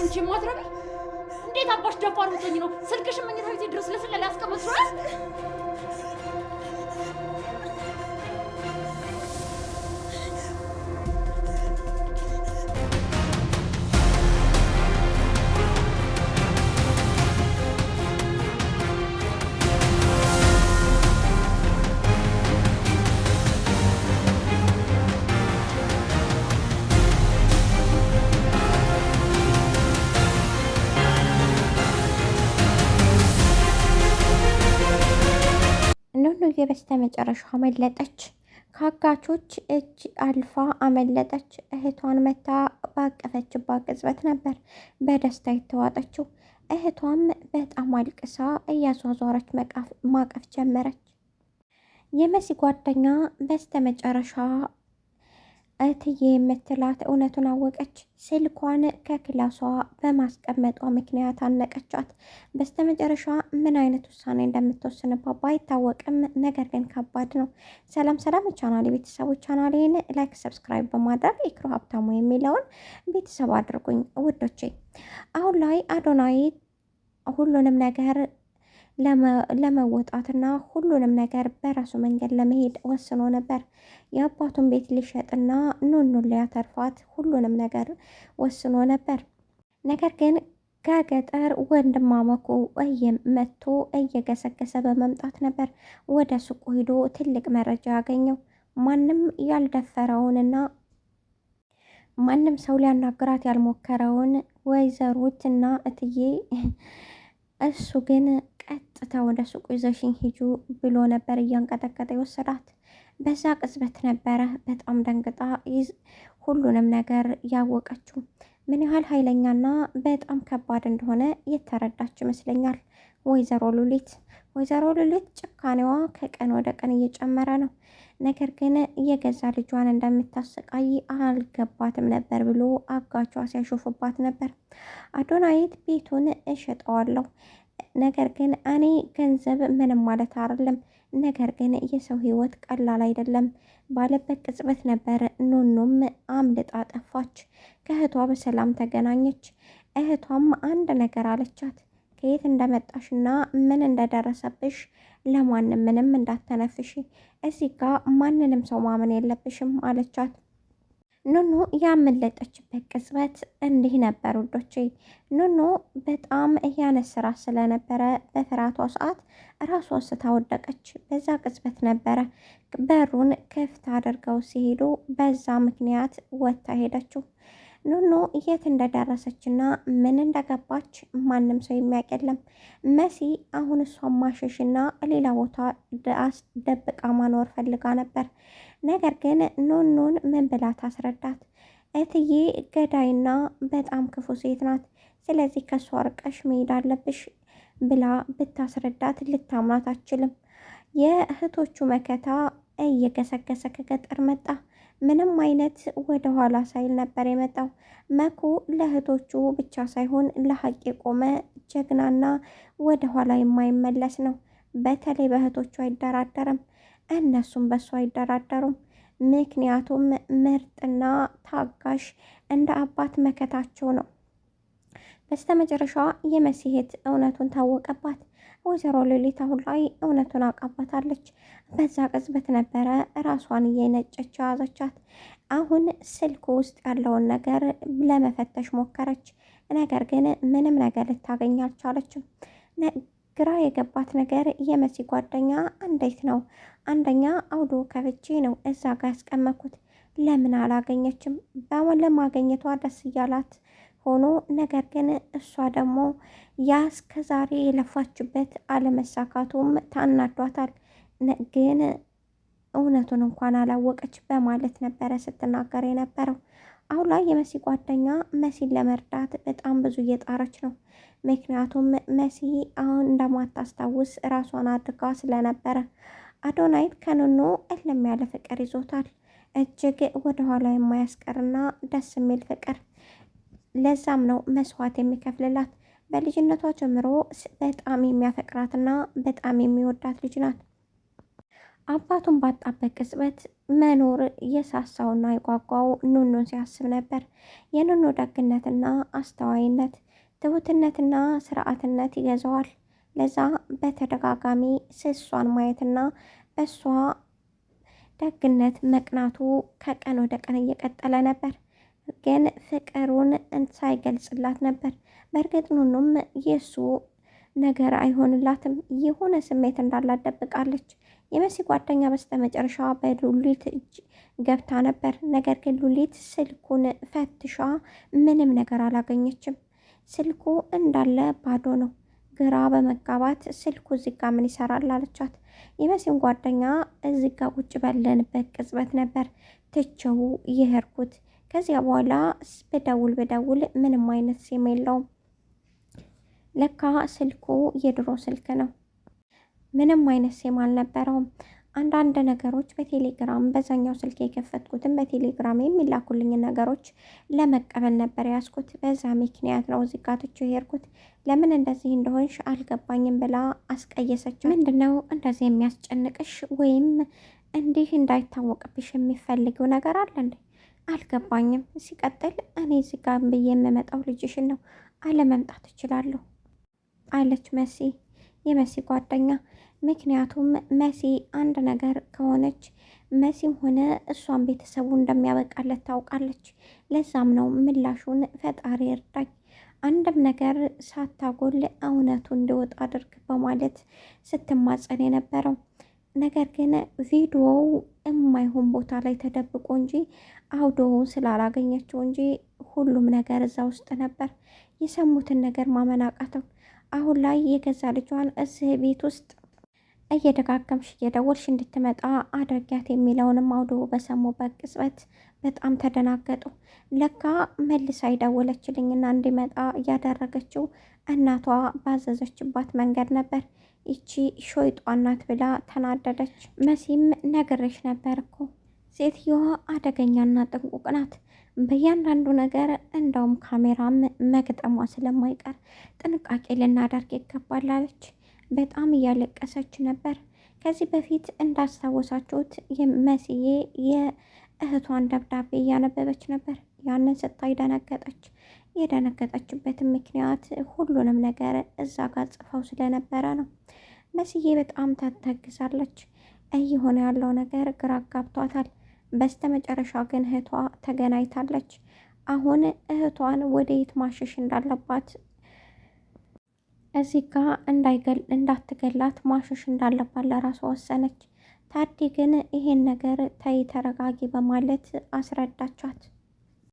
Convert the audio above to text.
አንቺ ማትረቢ እንዴት አባሽ ደፋር ብትሆኚ ነው ስልክሽን መኝታ ቤት ድረስ ለስለላ ያስቀመጥሽው? ኑኑዬ በስተመጨረሻ አመለጠች። ከአጋቾች እጅ አልፋ አመለጠች። እህቷን መታ ባቀፈችባት ቅጽበት ነበር በደስታ የተዋጠችው። እህቷም በጣም አልቅሳ እያዟዟረች ማቀፍ ጀመረች። የመሲ ጓደኛ በስተመጨረሻ እትዬ የምትላት እውነቱን አወቀች። ስልኳን ከክላሷ በማስቀመጧ ምክንያት አነቀቻት። በስተመጨረሻ ምን አይነት ውሳኔ እንደምትወስንባት ባይታወቅም ነገር ግን ከባድ ነው። ሰላም ሰላም የቻናሌ ቤተሰቦች፣ ቻናሌን ላይክ ሰብስክራይብ በማድረግ ኢክሩ ሀብታሙ የሚለውን ቤተሰብ አድርጉኝ ውዶቼ። አሁን ላይ አዶናይ ሁሉንም ነገር ለመወጣትና ሁሉንም ነገር በራሱ መንገድ ለመሄድ ወስኖ ነበር። የአባቱን ቤት ሊሸጥና ኑኑን ሊያተርፋት ሁሉንም ነገር ወስኖ ነበር። ነገር ግን ከገጠር ወንድማመኩ መጥቶ እየገሰገሰ በመምጣት ነበር ወደ ሱቁ ሂዶ ትልቅ መረጃ ያገኘው። ማንም ያልደፈረውንና ማንም ሰው ሊያናግራት ያልሞከረውን ወይዘሮትና እትዬ እሱ ግን ቀጥታ ወደ ሱቁ ይዘሽኝ ሂጁ ብሎ ነበር እያንቀጠቀጠ የወሰዳት። በዛ ቅጽበት ነበረ በጣም ደንግጣ ሁሉንም ነገር ያወቀችው። ምን ያህል ኃይለኛና በጣም ከባድ እንደሆነ የተረዳች ይመስለኛል ወይዘሮ ሉሊት ጭካኔዋ ከቀን ወደ ቀን እየጨመረ ነው። ነገር ግን የገዛ ልጇን እንደምታሰቃይ አልገባትም ነበር ብሎ አጋቿ ሲያሾፍባት ነበር። አዶናይት ቤቱን እሸጠዋለሁ፣ ነገር ግን እኔ ገንዘብ ምንም ማለት አይደለም፣ ነገር ግን የሰው ህይወት ቀላል አይደለም ባለበት ቅጽበት ነበር ኑኑም አምልጣ ጠፋች። ከእህቷ በሰላም ተገናኘች። እህቷም አንድ ነገር አለቻት። ከየት እንደመጣሽና ምን እንደደረሰብሽ ለማንም ምንም እንዳተነፍሽ፣ እዚህ ጋር ማንንም ሰው ማመን የለብሽም አለቻት። ኑኑ ያመለጠችበት ቅጽበት እንዲህ ነበር ውዶቼ። ኑኑ በጣም እያነስራ ስለነበረ በፍርሃቷ ሰዓት ራሷን ስታወደቀች። በዛ ቅጽበት ነበረ በሩን ክፍት አድርገው ሲሄዱ በዛ ምክንያት ወጥታ ሄደችው። ኑኑ የት እንደደረሰችና ምን እንደገባች ማንም ሰው የሚያውቅ የለም። መሲ አሁን እሷን ማሸሽና ሌላ ቦታ ደብቃ ማኖር ፈልጋ ነበር። ነገር ግን ኑኑን ምን ብላ ታስረዳት? እትዬ ገዳይና በጣም ክፉ ሴት ናት፣ ስለዚህ ከሷ ርቀሽ መሄድ አለብሽ ብላ ብታስረዳት ልታምናት አትችልም። የእህቶቹ መከታ እየገሰገሰ ከገጠር መጣ። ምንም አይነት ወደ ኋላ ሳይል ነበር የመጣው። መኩ ለእህቶቹ ብቻ ሳይሆን ለሀቅ የቆመ ጀግናና ወደ ኋላ የማይመለስ ነው። በተለይ በእህቶቹ አይደራደርም፣ እነሱም በሱ አይደራደሩም። ምክንያቱም ምርጥና ታጋሽ እንደ አባት መከታቸው ነው። በስተመጨረሻ የመሲሄት እውነቱን ታወቀባት። ወይዘሮ ሉሊት አሁን ላይ እውነቱን አውቃባታለች። በዛ ቅጽበት ነበረ ራሷን እየነጨች ያዘቻት። አሁን ስልኩ ውስጥ ያለውን ነገር ለመፈተሽ ሞከረች። ነገር ግን ምንም ነገር ልታገኝ አልቻለችም። ግራ የገባት ነገር የመሲ ጓደኛ እንዴት ነው? አንደኛ አውዶ ከፍቼ ነው እዛ ጋር ያስቀመጥኩት፣ ለምን አላገኘችም? ለማገኘቷ ደስ እያላት ሆኖ ነገር ግን እሷ ደግሞ ያ እስከዛሬ የለፋችበት አለመሳካቱም ታናዷታል። ግን እውነቱን እንኳን አላወቀች በማለት ነበረ ስትናገር የነበረው። አሁን ላይ የመሲ ጓደኛ መሲን ለመርዳት በጣም ብዙ እየጣረች ነው። ምክንያቱም መሲ አሁን እንደማታስታውስ ራሷን አድርጋ ስለነበረ አዶናይት ከኑኑ እልም ያለ ፍቅር ይዞታል። እጅግ ወደኋላ የማያስቀርና ደስ የሚል ፍቅር። ለዛም ነው መስዋዕት የሚከፍልላት። በልጅነቷ ጀምሮ በጣም የሚያፈቅራትና በጣም የሚወዳት ልጅ ናት። አባቱን ባጣበት ቅጽበት መኖር የሳሳውና የጓጓው ኑኑን ሲያስብ ነበር። የኑኑ ደግነትና አስተዋይነት፣ ትሁትነትና ስርዓትነት ይገዛዋል። ለዛ በተደጋጋሚ ስሷን ማየትና በእሷ ደግነት መቅናቱ ከቀን ወደ ቀን እየቀጠለ ነበር። ግን ፍቅሩን ሳይገልጽላት ነበር። በእርግጥ ኑኑም የእሱ ነገር አይሆንላትም። የሆነ ስሜት እንዳላት ደብቃለች። የመሲ ጓደኛ በስተመጨረሻ በሉሊት እጅ ገብታ ነበር። ነገር ግን ሉሊት ስልኩን ፈትሻ ምንም ነገር አላገኘችም። ስልኩ እንዳለ ባዶ ነው። ግራ በመጋባት ስልኩ እዚህ ጋ ምን ይሰራል አለቻት። የመሲም ጓደኛ እዚህ ጋ ቁጭ ባለንበት ቅጽበት ነበር ትቼው የሄድኩት። ከዚያ በኋላ ብደውል ምንም አይነት ሲም የለውም። ለካ ስልኩ የድሮ ስልክ ነው። ምንም አይነት ሲም አልነበረውም። አንዳንድ ነገሮች በቴሌግራም በዛኛው ስልክ የከፈትኩትን በቴሌግራም የሚላኩልኝ ነገሮች ለመቀበል ነበር ያዝኩት። በዛ ምክንያት ነው እዚህ ጋር ትቼው የሄድኩት። ለምን እንደዚህ እንደሆንሽ አልገባኝም ብላ አስቀየሰች። ምንድነው እንደዚህ የሚያስጨንቅሽ ወይም እንዲህ እንዳይታወቅብሽ የሚፈልገው ነገር አለ እንዴ? አልገባኝም። ሲቀጥል እኔ እዚህ ጋር ብዬ የምመጣው ልጅሽን ነው፣ አለመምጣት እችላለሁ አለች መሲ፣ የመሲ ጓደኛ። ምክንያቱም መሲ አንድ ነገር ከሆነች መሲም ሆነ እሷን ቤተሰቡ እንደሚያበቃለት ታውቃለች። ለዛም ነው ምላሹን ፈጣሪ እርዳኝ፣ አንድም ነገር ሳታጎል እውነቱ እንዲወጣ አድርግ በማለት ስትማጸን የነበረው። ነገር ግን ቪዲዮው የማይሆን ቦታ ላይ ተደብቆ እንጂ አውዶውን ስላላገኘችው እንጂ ሁሉም ነገር እዛ ውስጥ ነበር። የሰሙትን ነገር ማመን አቃተው። አሁን ላይ የገዛ ልጇን እዚህ ቤት ውስጥ እየደጋገምሽ እየደወልሽ እንድትመጣ አድርጊያት የሚለውንም አውዶ በሰሙበት ቅጽበት በጣም ተደናገጡ። ለካ መልሳ የደወለችልኝና እንዲመጣ እያደረገችው እናቷ ባዘዘችባት መንገድ ነበር። ይቺ ሾይጧ ናት ብላ ተናደደች። መሲም ነግሬሽ ነበር እኮ ሴትዮዋ አደገኛና ጥንቁቅ ናት። በእያንዳንዱ ነገር እንደውም ካሜራም መግጠሟ ስለማይቀር ጥንቃቄ ልናደርግ ይገባል አለች። በጣም እያለቀሰች ነበር። ከዚህ በፊት እንዳስታወሳችሁት መሲዬ የእህቷን ደብዳቤ እያነበበች ነበር። ያንን ስታይ ደነገጠች። የደነገጠችበትን ምክንያት ሁሉንም ነገር እዛ ጋር ጽፈው ስለነበረ ነው። መሲዬ በጣም ታግዛለች። እየሆነ ያለው ነገር ግራ አጋብቷታል። በስተ መጨረሻ ግን እህቷ ተገናኝታለች። አሁን እህቷን ወደየት ማሸሽ እንዳለባት እዚህ ጋ እንዳትገላት ማሸሽ እንዳለባት ለራሷ ወሰነች። ታዲ ግን ይሄን ነገር ተይ ተረጋጊ በማለት አስረዳቻት።